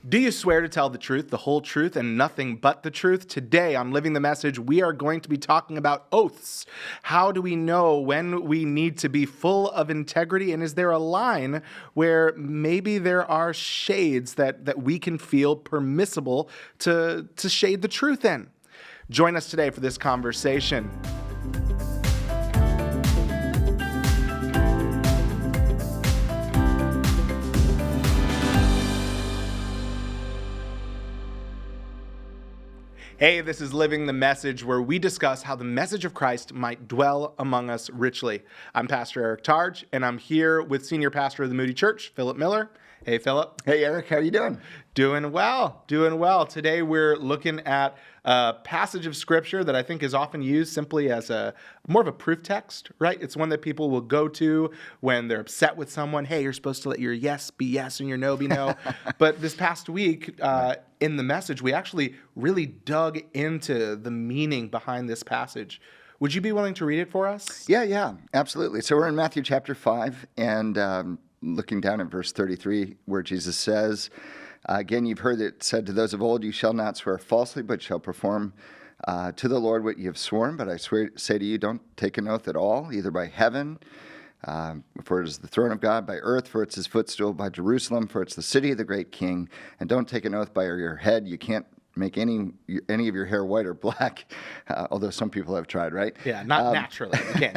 Do you swear to tell the truth, the whole truth, and nothing but the truth? Today on Living the Message, we are going to be talking about oaths. How do we know when we need to be full of integrity? And is there a line where maybe there are shades that we can feel permissible to shade the truth in? Join us today for this conversation. Hey, this is Living the Message, where we discuss how the message of Christ might dwell among us richly. I'm Pastor Eric Targe, and I'm here with Senior Pastor of the Moody Church, Philip Miller. Hey, Philip. Hey, Eric. How are you doing? Doing well. Today we're looking at a passage of Scripture that I think is often used simply as more of a proof text, right? It's one that people will go to when they're upset with someone. Hey, you're supposed to let your yes be yes and your no be no. But this past week, in the message, we actually really dug into the meaning behind this passage. Would you be willing to read it for us? Yeah, absolutely. So we're in Matthew chapter 5, and looking down at verse 33, where Jesus says, again, you've heard it said to those of old, you shall not swear falsely, but shall perform to the Lord what you have sworn. But I say to you, don't take an oath at all, either by heaven, for it is the throne of God, by earth, for it's his footstool, by Jerusalem, for it's the city of the great king. And don't take an oath by your head. You can't make any of your hair white or black, although some people have tried, right? Yeah, not naturally. You can't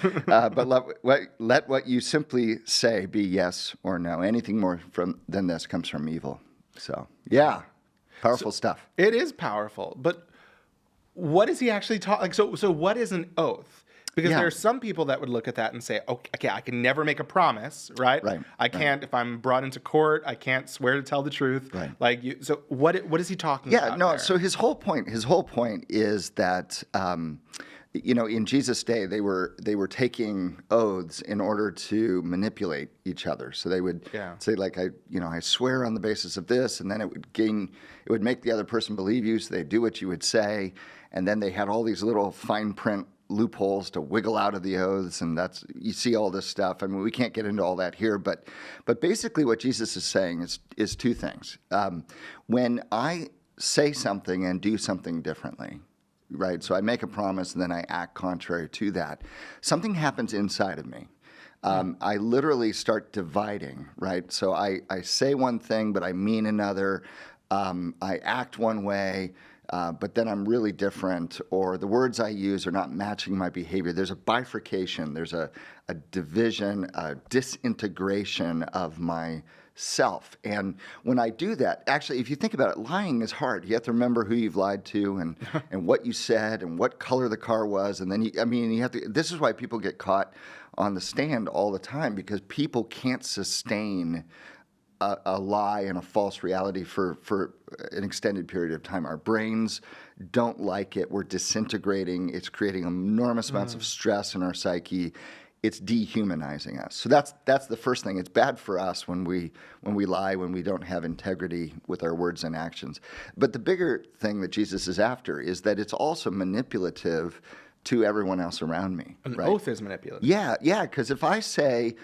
do that. But let what you simply say be yes or no. Anything more than this comes from evil. So, yeah, powerful stuff. It is powerful, but what is he actually talking? So what is an oath? Because there are some people that would look at that and say, okay, I can never make a promise, right? I can't, if I'm brought into court, I can't swear to tell the truth. Right. So what is he talking about? Yeah, no, so his whole point is that, in Jesus' day, they were taking oaths in order to manipulate each other. So they would say, like, I swear on the basis of this, and then it would make the other person believe you, so they'd do what you would say. And then they had all these little fine print loopholes to wiggle out of the oaths, and you see all this stuff. I mean, we can't get into all that here, but basically what Jesus is saying is two things. When I say something and do something differently, right? So I make a promise and then I act contrary to that, something happens inside of me. I literally start dividing, right? So I say one thing, but I mean another. I act one way, but then I'm really different, or the words I use are not matching my behavior. There's a bifurcation, there's a division, a disintegration of myself. And when I do that, actually, if you think about it, lying is hard. You have to remember who you've lied to and what you said and what color the car was. And then, you have to, this is why people get caught on the stand all the time, because people can't sustain a lie and a false reality for an extended period of time. Our brains don't like it. We're disintegrating. It's creating enormous amounts of stress in our psyche. It's dehumanizing us. So that's the first thing. It's bad for us when we lie, when we don't have integrity with our words and actions. But the bigger thing that Jesus is after is that it's also manipulative to everyone else around me. An oath is manipulative. Yeah, because if I say,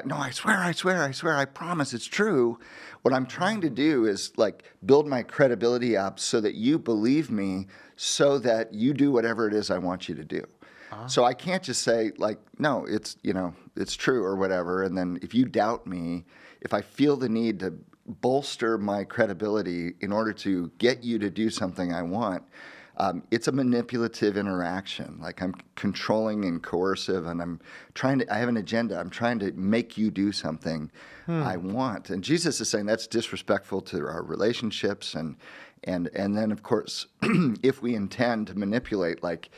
no, I swear, I promise it's true, what I'm trying to do is like build my credibility up so that you believe me, so that you do whatever it is I want you to do. So I can't just say like, no, it's true or whatever, and then if you doubt me, if I feel the need to bolster my credibility in order to get you to do something I want, it's a manipulative interaction. Like I'm controlling and coercive, and I have an agenda. I'm trying to make you do something I want. And Jesus is saying that's disrespectful to our relationships. And then, of course, if we intend to manipulate, like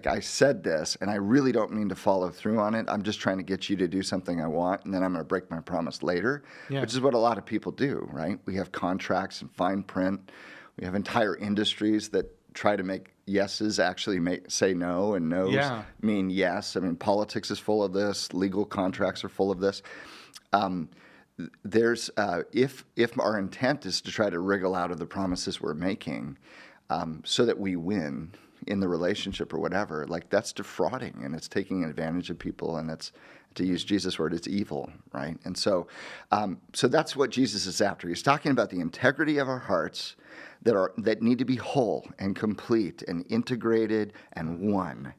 I said this, and I really don't mean to follow through on it. I'm just trying to get you to do something I want, and then I'm going to break my promise later, which is what a lot of people do, right? We have contracts and fine print. We have entire industries that try to make yeses actually say no, and no's mean yes. I mean, politics is full of this. Legal contracts are full of this. If our intent is to try to wriggle out of the promises we're making, so that we win in the relationship or whatever, like that's defrauding, and it's taking advantage of people, and To use Jesus' word, it's evil, right? And so, so that's what Jesus is after. He's talking about the integrity of our hearts that need to be whole and complete and integrated and one.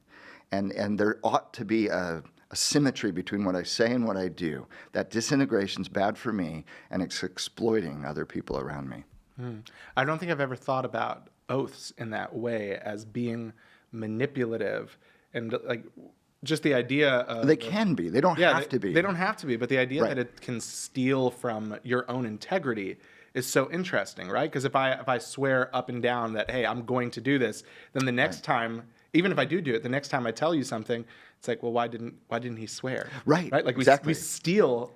And there ought to be a symmetry between what I say and what I do. That disintegration's bad for me, and it's exploiting other people around me. I don't think I've ever thought about oaths in that way as being manipulative and like just the idea of... They can be. They don't have to be. They don't have to be, but the idea that it can steal from your own integrity is so interesting, right? Because if I swear up and down that, hey, I'm going to do this, then the next time, even if I do it, the next time I tell you something, it's like, well, why didn't he swear? Right. Like we steal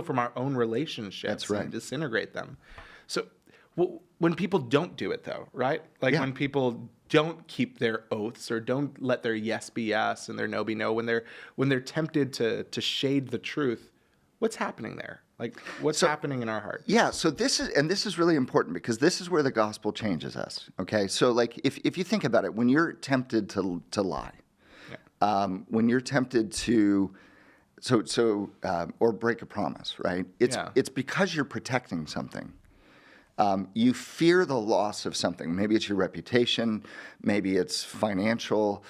from our own relationships and disintegrate them. So when people don't do it, though, right? Like when people don't keep their oaths or don't let their yes be yes and their no be no, when they're tempted to shade the truth, what's happening there? Like what's happening in our heart? Yeah. So this is really important, because this is where the gospel changes us. Okay. So like if you think about it, when you're tempted to lie, when you're tempted to or break a promise, right? It's because you're protecting something. You fear the loss of something. Maybe it's your reputation. Maybe it's financial.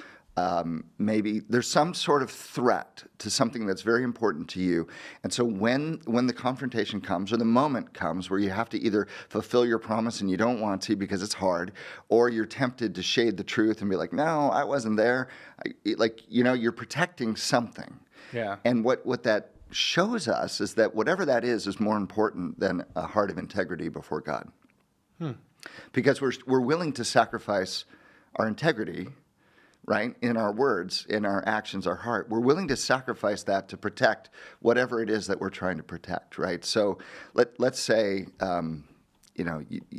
Maybe there's some sort of threat to something that's very important to you. And so when the confrontation comes, or the moment comes where you have to either fulfill your promise and you don't want to because it's hard, or you're tempted to shade the truth and be like, no, I wasn't there. You're protecting something. Yeah. And what that shows us is that whatever that is more important than a heart of integrity before God. Because we're willing to sacrifice our integrity, right, in our words, in our actions, our heart. We're willing to sacrifice that to protect whatever it is that we're trying to protect, right? So let's say,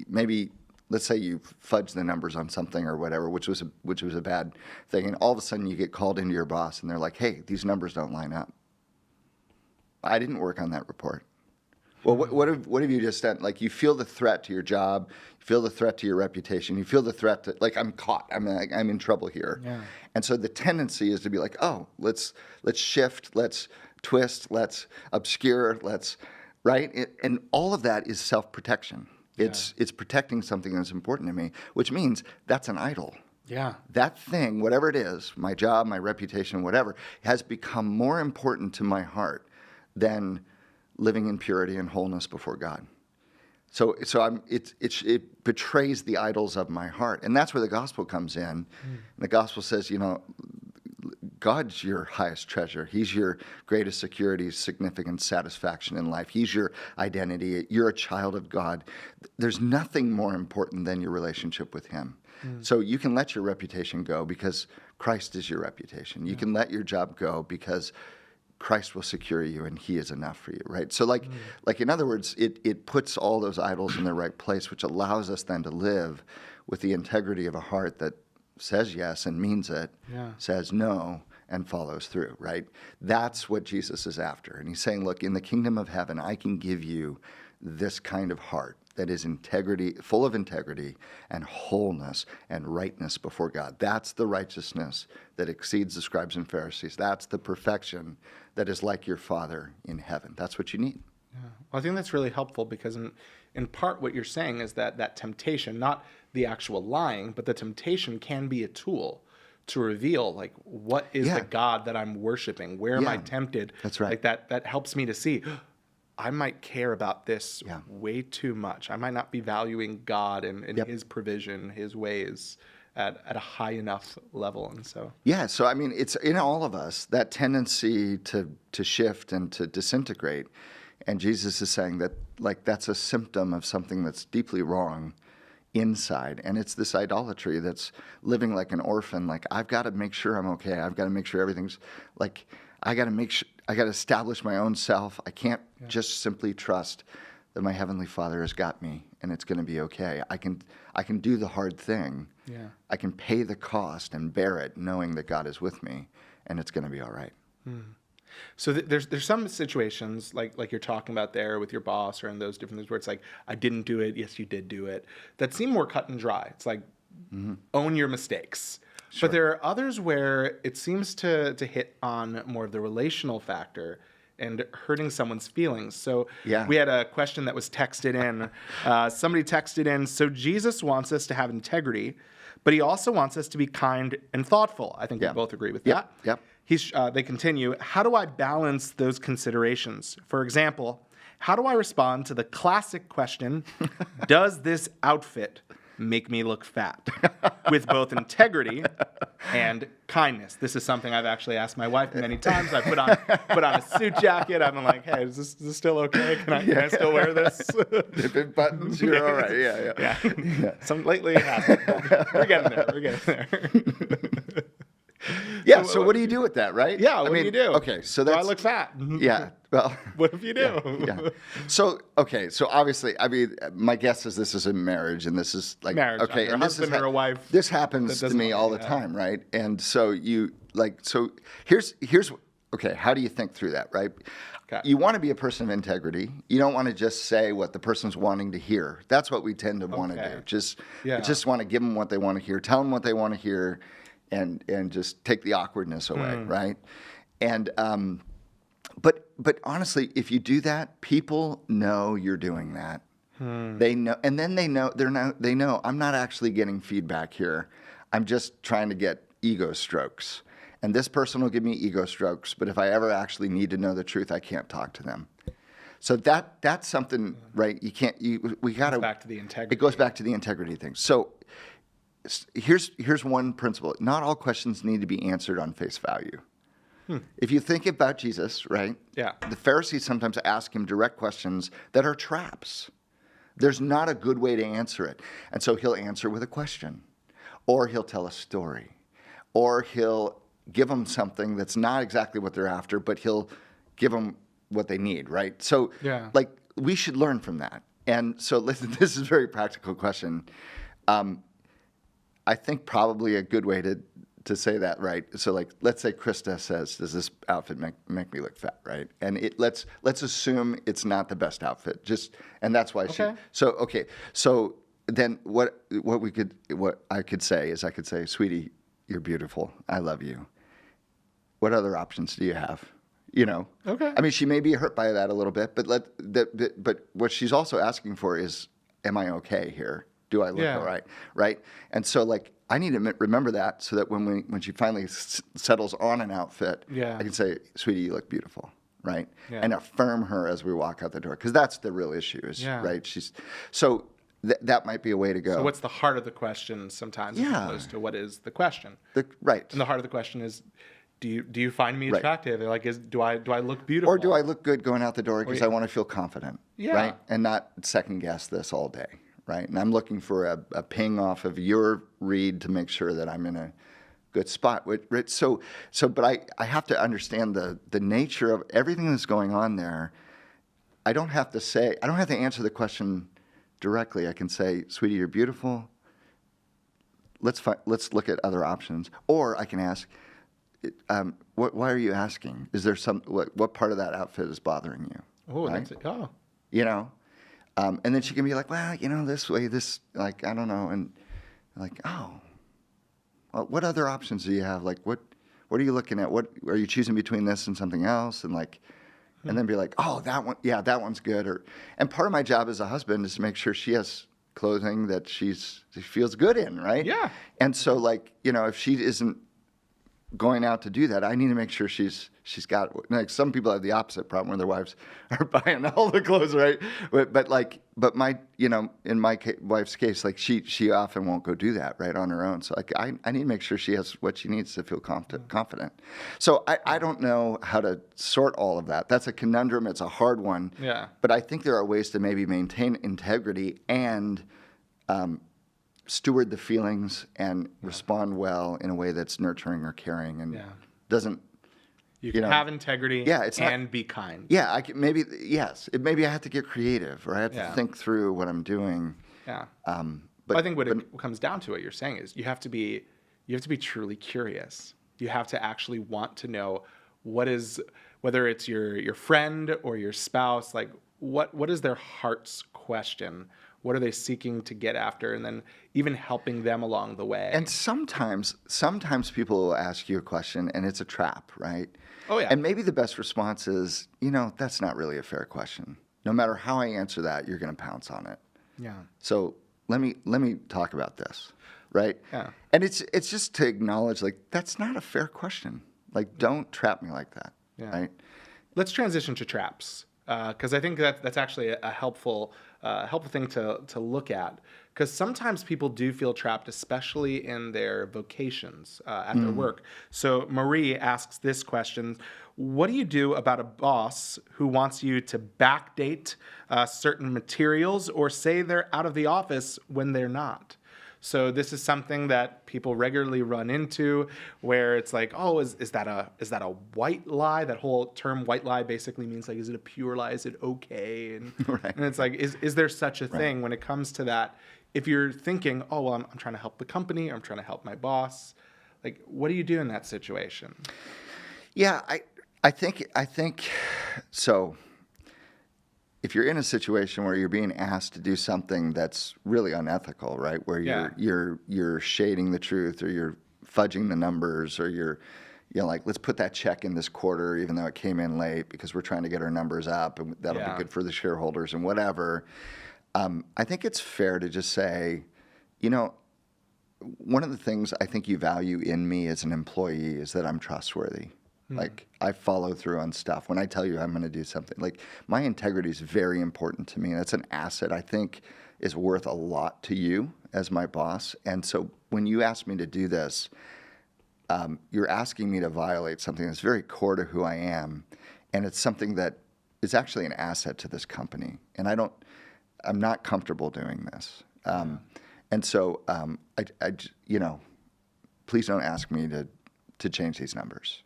maybe let's say you fudge the numbers on something or whatever, which was a bad thing, and all of a sudden you get called into your boss and they're like, hey, these numbers don't line up. I didn't work on that report. Well, what have you just done? Like, you feel the threat to your job, you feel the threat to your reputation, you feel the threat to, like, I'm caught, I'm in trouble here. Yeah. And so the tendency is to be like, oh, let's shift, let's twist, let's obscure, right? And all of that is self-protection. It's protecting something that's important to me, which means that's an idol. Yeah. That thing, whatever it is, my job, my reputation, whatever, has become more important to my heart than living in purity and wholeness before God. So it betrays the idols of my heart. And that's where the gospel comes in. And the gospel says, God's your highest treasure. He's your greatest security, significance, satisfaction in life. He's your identity. You're a child of God. There's nothing more important than your relationship with him. So you can let your reputation go because Christ is your reputation. You can let your job go because Christ will secure you and he is enough for you, right? So like in other words, it puts all those idols in their right place, which allows us then to live with the integrity of a heart that says yes and means it, says no and follows through, right? That's what Jesus is after. And he's saying, look, in the kingdom of heaven, I can give you this kind of heart that is full of integrity and wholeness and rightness before God. That's the righteousness that exceeds the scribes and Pharisees. That's the perfection that is like your Father in heaven. That's what you need. Yeah. Well, I think that's really helpful because in part what you're saying is that temptation, not the actual lying, but the temptation can be a tool to reveal, like, what is the God that I'm worshiping? Where am I tempted? That's right. Like that helps me to see, I might care about this way too much. I might not be valuing God and his provision, his ways at a high enough level. And so so I mean, it's in all of us, that tendency to shift and to disintegrate. And Jesus is saying that, like, that's a symptom of something that's deeply wrong inside. And it's this idolatry that's living like an orphan. Like, I've got to make sure I'm okay. I've got to make sure everything's like, I got to establish my own self. I can't just simply trust that my Heavenly Father has got me and it's going to be okay. I can do the hard thing. Yeah. I can pay the cost and bear it knowing that God is with me and it's going to be all right. So there's some situations like you're talking about there with your boss or in those different things where it's like, I didn't do it. Yes, you did do it. That seem more cut and dry. It's like, own your mistakes. But there are others where it seems to hit on more of the relational factor and hurting someone's feelings. So we had a question that was texted in. Somebody texted in, so Jesus wants us to have integrity, but he also wants us to be kind and thoughtful. I think we both agree with that. Yep. They continue, how do I balance those considerations? For example, how do I respond to the classic question, does this outfit make me look fat? With both integrity and kindness. This is something I've actually asked my wife many times. I put on a suit jacket. I'm like, hey, is this still okay? Can I still wear this? If it buttons, you're all right. Yeah. Lately it hasn't. We're getting there. Yeah, so what do you do with that, right? Yeah, what do you do? Okay, so that's... Do I look fat? Yeah, well... What if you do? Yeah. So obviously, I mean, my guess is this is a marriage, and this is like... Marriage, okay, and this husband or a wife. This happens to me all the time, right? And so here's... Okay, how do you think through that, right? Okay. You want to be a person of integrity. You don't want to just say what the person's wanting to hear. That's what we tend to want to do. Just want to give them what they want to hear, tell them what they want to hear, and just take the awkwardness away, right? And but honestly, if you do that, people know you're doing that. They know, and then they know I'm not actually getting feedback here. I'm just trying to get ego strokes. And this person will give me ego strokes, but if I ever actually need to know the truth, I can't talk to them. So that's something, right? We got to... Back to the integrity. It goes back to the integrity thing. So here's one principle. Not all questions need to be answered on face value. If you think about Jesus, right? Yeah. The Pharisees sometimes ask him direct questions that are traps. There's not a good way to answer it. And so he'll answer with a question, or he'll tell a story, or he'll give them something that's not exactly what they're after, but he'll give them what they need, right? So we should learn from that. And so listen, this is a very practical question. I think probably a good way to say that, right? So like, let's say Krista says, does this outfit make me look fat, right? And let's assume it's not the best outfit, and that's why so then what I could say, sweetie, you're beautiful. I love you. What other options do you have? Okay. I mean, she may be hurt by that a little bit, but what she's also asking for is, am I okay here? Do I look all right? Right? And so, like, I need to remember that so that when she finally settles on an outfit, I can say, sweetie, you look beautiful, right? Yeah. And affirm her as we walk out the door, because that's the real issue, right? So that might be a way to go. So what's the heart of the question sometimes as opposed to what is the question? Right. And the heart of the question is, do you find me attractive? Like, do I look beautiful? Or do I look good going out the door because I want to feel confident, right? And not second guess this all day. Right, and I'm looking for a ping off of your read to make sure that I'm in a good spot. So, but I have to understand the nature of everything that's going on there. I don't have to answer the question directly. I can say, "Sweetie, you're beautiful. Let's look at other options." Or I can ask, "Why are you asking? Is there what part of that outfit is bothering you?" Oh, right? That's And then she can be like, well, this way, like, I don't know. And like, well, what other options do you have? Like, what are you looking at? What are you choosing between this and something else? And like, and then be like, oh, that one, that one's good. And part of my job as a husband is to make sure she has clothing that she feels good in, right? Yeah. And so, like, if she isn't going out to do that, I need to make sure she's got, like, some people have the opposite problem where their wives are buying all the clothes, right? But my, in my wife's case, like, she often won't go do that right on her own. So like, I need to make sure she has what she needs to feel confident. So I don't know how to sort all of that. That's a conundrum. It's a hard one. Yeah. But I think there are ways to maybe maintain integrity and steward the feelings and respond well in a way that's nurturing or caring and doesn't. You can have integrity and be kind. Yeah, maybe I have to get creative, or I have to think through what I'm doing. Yeah. But I think what it comes down to, what you're saying is you have to be truly curious. You have to actually want to know whether it's your friend or your spouse, like what is their heart's question? What are they seeking to get after? And then even helping them along the way. And sometimes people will ask you a question and it's a trap, right? Oh, yeah. And maybe the best response is, that's not really a fair question. No matter how I answer that, you're going to pounce on it. Yeah. So let me talk about this, right? Yeah. And it's just to acknowledge, like, that's not a fair question. Like, don't trap me like that, right? Let's transition to traps, because I think that's actually a helpful thing to look at. Because sometimes people do feel trapped, especially in their vocations at their work. So Marie asks this question: what do you do about a boss who wants you to backdate certain materials or say they're out of the office when they're not? So this is something that people regularly run into, where it's like, oh, is that a white lie? That whole term white lie basically means, like, is it a pure lie? Is it okay? And, right. and it's like, is there such a thing when it comes to that? If you're thinking, oh, well, I'm trying to help the company, I'm trying to help my boss, like, what do you do in that situation? Yeah, I think so. If you're in a situation where you're being asked to do something that's really unethical, right? Where you're shading the truth, or you're fudging the numbers, or you're like, let's put that check in this quarter even though it came in late because we're trying to get our numbers up and that'll be good for the shareholders and whatever. I think it's fair to just say, one of the things I think you value in me as an employee is that I'm trustworthy. Like, I follow through on stuff. When I tell you I'm going to do something, like, my integrity is very important to me. That's an asset I think is worth a lot to you as my boss. And so when you ask me to do this, you're asking me to violate something that's very core to who I am. And it's something that is actually an asset to this company. And I'm not comfortable doing this. And so, please don't ask me to change these numbers.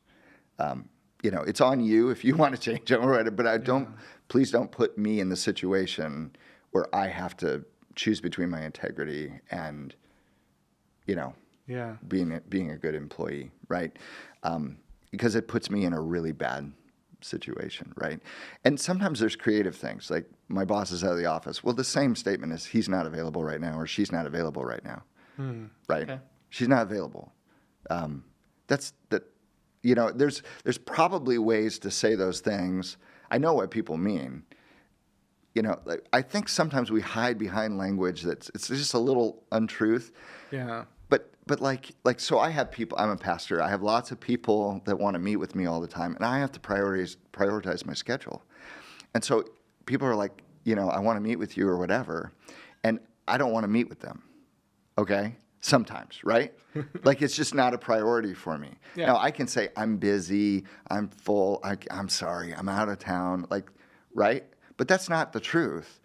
It's on you if you want to change them, but please don't put me in the situation where I have to choose between my integrity and, being a good employee, right? Because it puts me in a really bad situation, right? And sometimes there's creative things, like my boss is out of the office. Well, the same statement is he's not available right now, or she's not available right now, right? Okay. She's not available. There's probably ways to say those things. I know what people mean. I think sometimes we hide behind language it's just a little untruth. Yeah. But like so I have people. I'm a pastor. I have lots of people that want to meet with me all the time, and I have to prioritize my schedule. And so people are like, I want to meet with you or whatever, and I don't want to meet with them. Okay. Sometimes, right? Like, it's just not a priority for me. Yeah. Now, I can say, I'm busy, I'm full, I'm sorry, I'm out of town, like, right? But that's not the truth.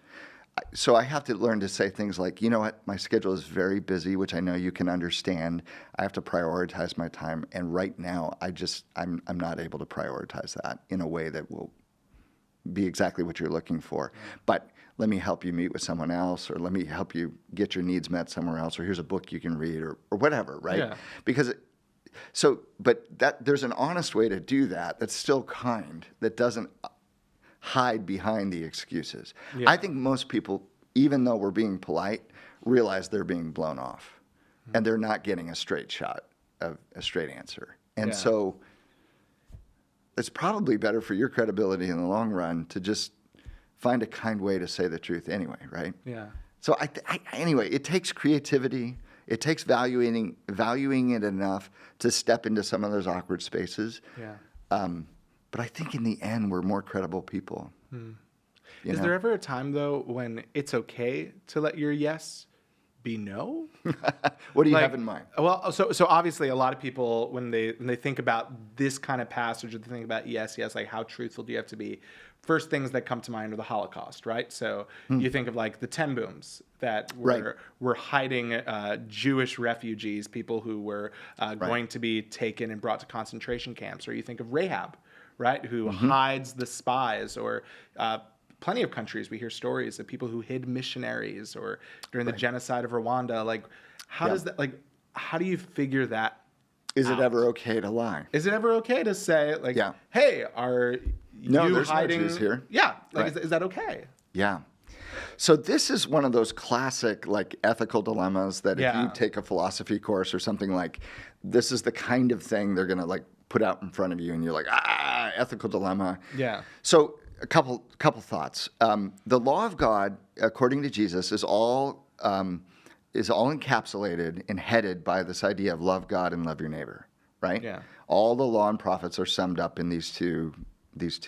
So I have to learn to say things like, you know what, my schedule is very busy, which I know you can understand. I have to prioritize my time. And right now, I'm not able to prioritize that in a way that will be exactly what you're looking for. But let me help you meet with someone else, or let me help you get your needs met somewhere else, or here's a book you can read, or whatever, right? Yeah. But there's an honest way to do that that's still kind, that doesn't hide behind the excuses. Yeah. I think most people, even though we're being polite, realize they're being blown off, and they're not getting a straight shot of a straight answer. And so it's probably better for your credibility in the long run to just find a kind way to say the truth anyway, right? Yeah. So anyway, it takes creativity. It takes valuing it enough to step into some of those awkward spaces. Yeah. But I think in the end, we're more credible people. Is there ever a time, though, when it's okay to let your yes be no? What do you have in mind? Well, so obviously a lot of people, when they think about this kind of passage, or they think about yes, like, how truthful do you have to be? First things that come to mind are the Holocaust, right? So you think of, like, the Ten Booms that were hiding Jewish refugees, people who were going to be taken and brought to concentration camps. Or you think of Rahab, right, who hides the spies, or plenty of countries we hear stories of people who hid missionaries, or during the genocide of Rwanda. Like, how does that, like, how do you figure that Is it ever okay to lie? Is it ever okay to say, like, hey, are you there's hiding? No Jews here. Yeah, like, is that okay? Yeah. So this is one of those classic like ethical dilemmas that if you take a philosophy course or something, like this is the kind of thing they're going to like put out in front of you and you're like, ethical dilemma. Yeah. So a couple thoughts. The law of God, according to Jesus, is all encapsulated and headed by this idea of love God and love your neighbor, right? Yeah. All the law and prophets are summed up in these two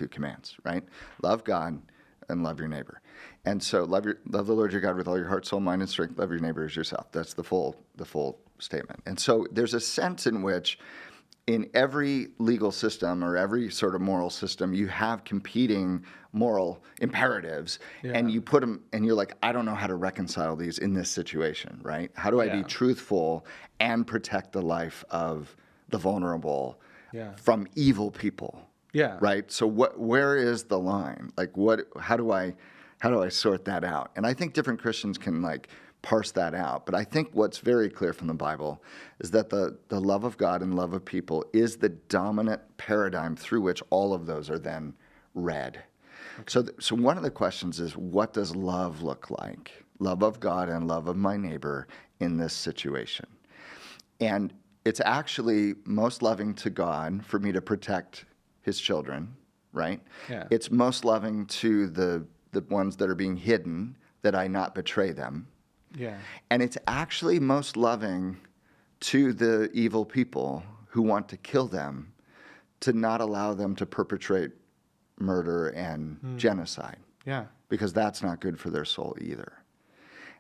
commands, right? Love God and love your neighbor. And so love the Lord your God with all your heart, soul, mind, and strength. Love your neighbor as yourself. That's the full statement. And so there's a sense in which in every legal system or every sort of moral system, you have competing moral imperatives, and you put them, and you're like, I don't know how to reconcile these in this situation, right? How do I be truthful and protect the life of the vulnerable from evil people? Yeah. Right. So where is the line? Like how do I sort that out? And I think different Christians can like parse that out. But I think what's very clear from the Bible is that the love of God and love of people is the dominant paradigm through which all of those are then read. Okay. So one of the questions is, what does love look like? Love of God and love of my neighbor in this situation. And it's actually most loving to God for me to protect his children, right? Yeah. It's most loving to the ones that are being hidden, that I not betray them. Yeah. And it's actually most loving to the evil people who want to kill them, to not allow them to perpetrate murder and genocide. Yeah. Because that's not good for their soul either.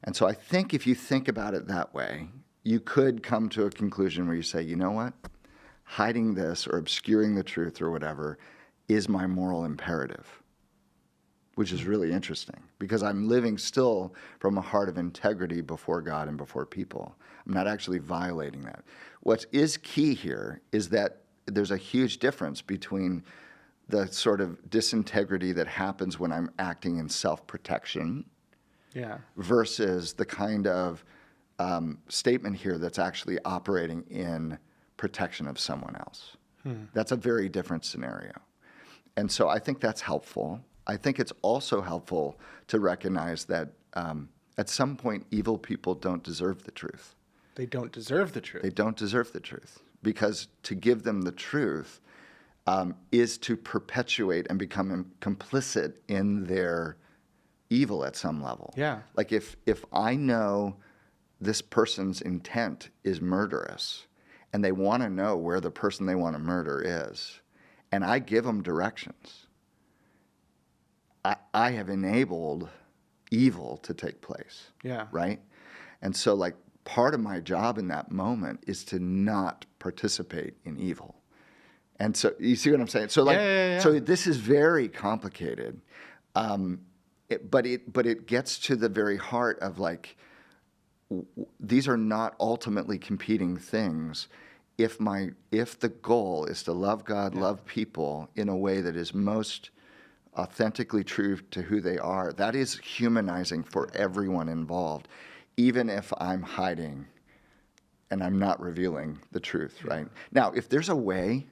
And so I think if you think about it that way, you could come to a conclusion where you say, you know what? Hiding this or obscuring the truth or whatever is my moral imperative, which is really interesting because I'm living still from a heart of integrity before God and before people. I'm not actually violating that. What is key here is that there's a huge difference between the sort of disintegrity that happens when I'm acting in self-protection versus the kind of statement here that's actually operating in protection of someone else. That's a very different scenario. And so I think that's helpful. I think it's also helpful to recognize that at some point, evil people don't deserve the truth. They don't deserve the truth. They don't deserve the truth. Because to give them the truth is to perpetuate and become complicit in their evil at some level. Yeah. Like if I know this person's intent is murderous and they want to know where the person they want to murder is, and I give them directions, I have enabled evil to take place. Yeah. Right? And so like part of my job in that moment is to not participate in evil. And so you see what I'm saying? So like so this is very complicated. But it gets to the very heart of like these are not ultimately competing things. If the goal is to love God, love people in a way that is most authentically true to who they are, that is humanizing for everyone involved, even if I'm hiding and I'm not revealing the truth, right? Now, if there's a way,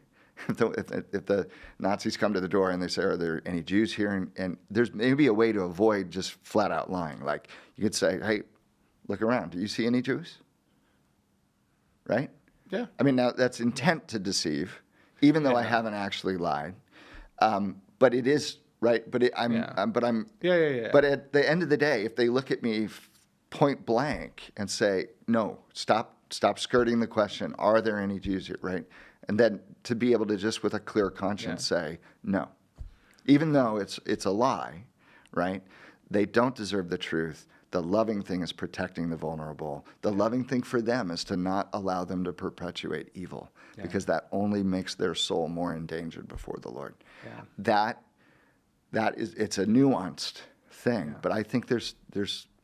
if the Nazis come to the door and they say, are there any Jews here? And there's maybe a way to avoid just flat out lying. Like you could say, hey, look around. Do you see any Jews? Right? Yeah. I mean, now that's intent to deceive, even though I haven't actually lied. But it is, right? But But at the end of the day, if they look at me point blank and say, no, stop skirting the question, are there any Jews here, right? And then to be able to just with a clear conscience say, no. Even though it's a lie, right? They don't deserve the truth. The loving thing is protecting the vulnerable. The loving thing for them is to not allow them to perpetuate evil because that only makes their soul more endangered before the Lord. Yeah. It's a nuanced thing, but I think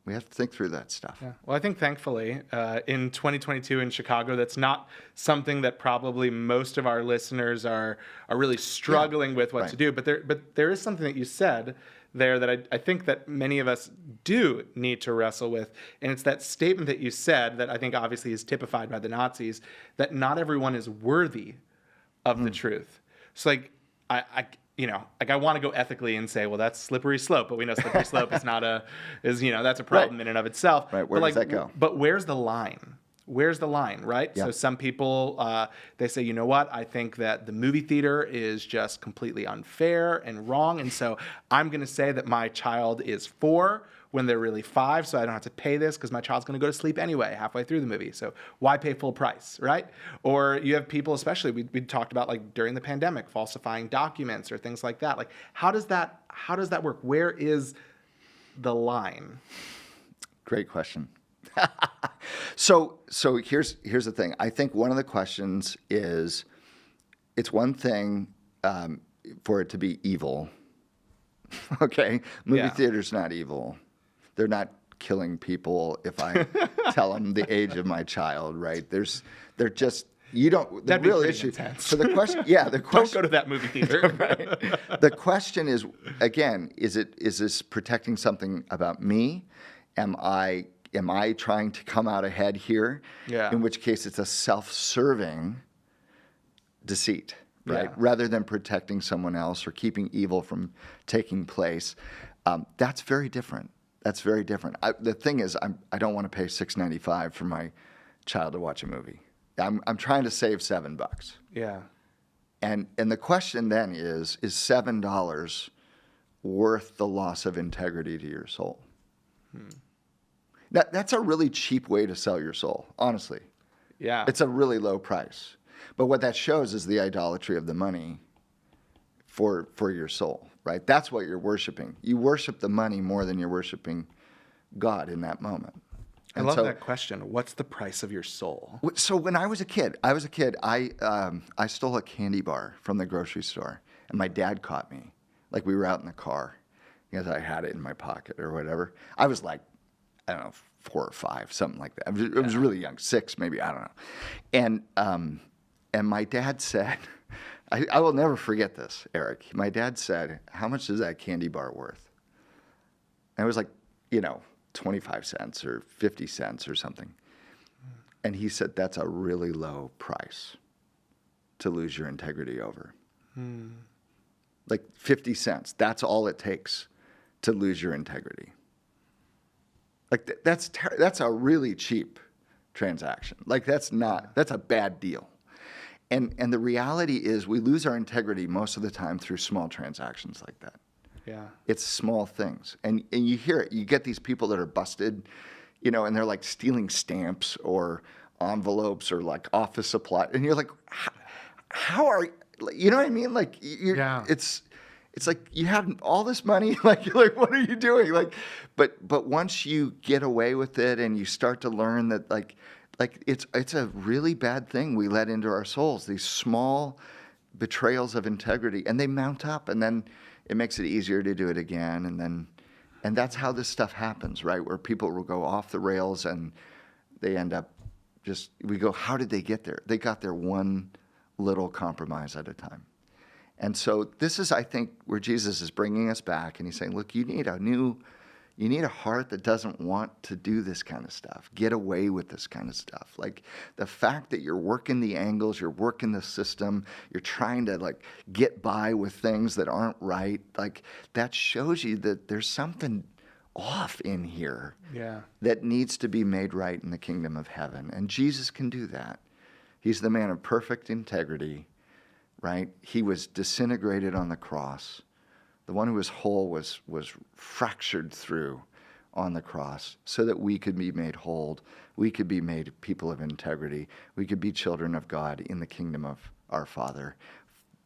we have to think through that stuff. Yeah. Well, I think thankfully in 2022 in Chicago, that's not something that probably most of our listeners are really struggling with what to do. But there is something that you said there that I think that many of us do need to wrestle with. And it's that statement that you said that I think obviously is typified by the Nazis, that not everyone is worthy of the truth. So like, like I want to go ethically and say, well, that's slippery slope, but we know slippery slope is that's a problem in and of itself. Right. Where does that go? But where's the line? Where's the line, right? Yeah. So some people, they say, you know what? I think that the movie theater is just completely unfair and wrong. And so I'm going to say that my child is 4 when they're really 5, so I don't have to pay this because my child's going to go to sleep anyway halfway through the movie. So why pay full price, right? Or you have people, especially we talked about like during the pandemic, falsifying documents or things like that. Like how does that work? Where is the line? Great question. So here's the thing. I think one of the questions is, it's one thing for it to be evil. Okay, movie theater's not evil. They're not killing people if I tell them the age of my child, right? They're just, you don't, the That'd be real pretty issue. intense. So the question, the question. Don't go to that movie theater. Right. The question is, again, is this protecting something about me? Am I trying to come out ahead here? Yeah. In which case it's a self-serving deceit, right? Yeah. Rather than protecting someone else or keeping evil from taking place. That's very different. That's very different. The thing is, I don't want to pay $6.95 for my child to watch a movie. I'm trying to save $7. Yeah. And the question then is $7 worth the loss of integrity to your soul? That's a really cheap way to sell your soul, honestly. Yeah. It's a really low price. But what that shows is the idolatry of the money for your soul, right? That's what you're worshiping. You worship the money more than you're worshiping God in that moment. I love that question. What's the price of your soul? So when I was a kid, I stole a candy bar from the grocery store, and my dad caught me. Like we were out in the car because I had it in my pocket or whatever. I was like, I don't know, 4 or 5, something like that. It was really young, 6 maybe, I don't know. And my dad said, I will never forget this, Eric. My dad said, how much is that candy bar worth? And it was like, 25 cents or 50 cents or something. And he said, that's a really low price to lose your integrity over. Like 50 cents, that's all it takes to lose your integrity. Like that's a really cheap transaction. Like that's a bad deal. And the reality is we lose our integrity most of the time through small transactions like that. Yeah. It's small things. And you hear it. You get these people that are busted, and they're like stealing stamps or envelopes or like office supply. And you're like, how are you know what I mean? Like it's like you have all this money, like you're like, what are you doing? Like, but once you get away with it and you start to learn that like it's a really bad thing we let into our souls, these small betrayals of integrity, and they mount up, and then it makes it easier to do it again, and that's how this stuff happens, right? Where people will go off the rails and they end up we go, how did they get there? They got there one little compromise at a time. And so this is, I think, where Jesus is bringing us back, and he's saying, look, you need a heart that doesn't want to do this kind of stuff, get away with this kind of stuff. Like the fact that you're working the angles, you're working the system, you're trying to like get by with things that aren't right, like that shows you that there's something off in here that needs to be made right in the kingdom of heaven. And Jesus can do that. He's the man of perfect integrity, right? He was disintegrated on the cross. The one who was whole was fractured through on the cross so that we could be made whole. We could be made people of integrity. We could be children of God in the kingdom of our Father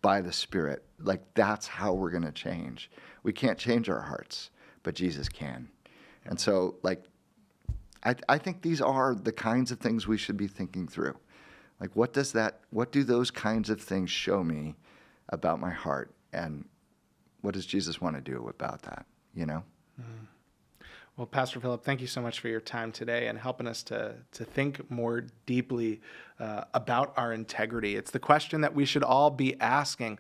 by the Spirit. Like that's how we're going to change. We can't change our hearts, but Jesus can. And so like, I think these are the kinds of things we should be thinking through. Like what do those kinds of things show me about my heart? And what does Jesus want to do about that, Well, Pastor Philip, thank you so much for your time today and helping us to think more deeply about our integrity. It's the question that we should all be asking.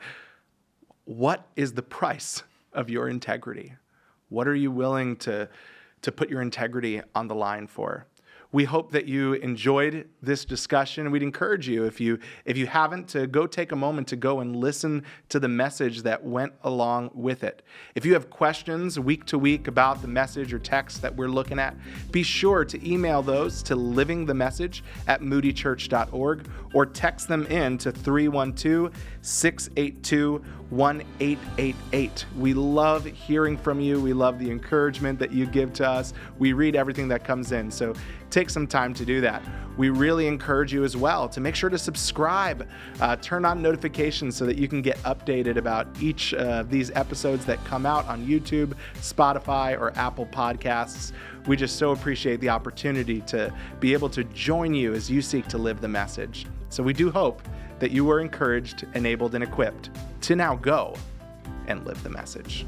What is the price of your integrity? What are you willing to put your integrity on the line for? We hope that you enjoyed this discussion. We'd encourage you, if you haven't, to go take a moment to go and listen to the message that went along with it. If you have questions week to week about the message or text that we're looking at, be sure to email those to livingthemessage@moodychurch.org or text them in to 312-682-1888. We love hearing from you. We love the encouragement that you give to us. We read everything that comes in, so take some time to do that. We really encourage you as well to make sure to subscribe, turn on notifications so that you can get updated about each of these episodes that come out on YouTube, Spotify, or Apple Podcasts. We just so appreciate the opportunity to be able to join you as you seek to live the message. So we do hope that you were encouraged, enabled, and equipped to now go and live the message.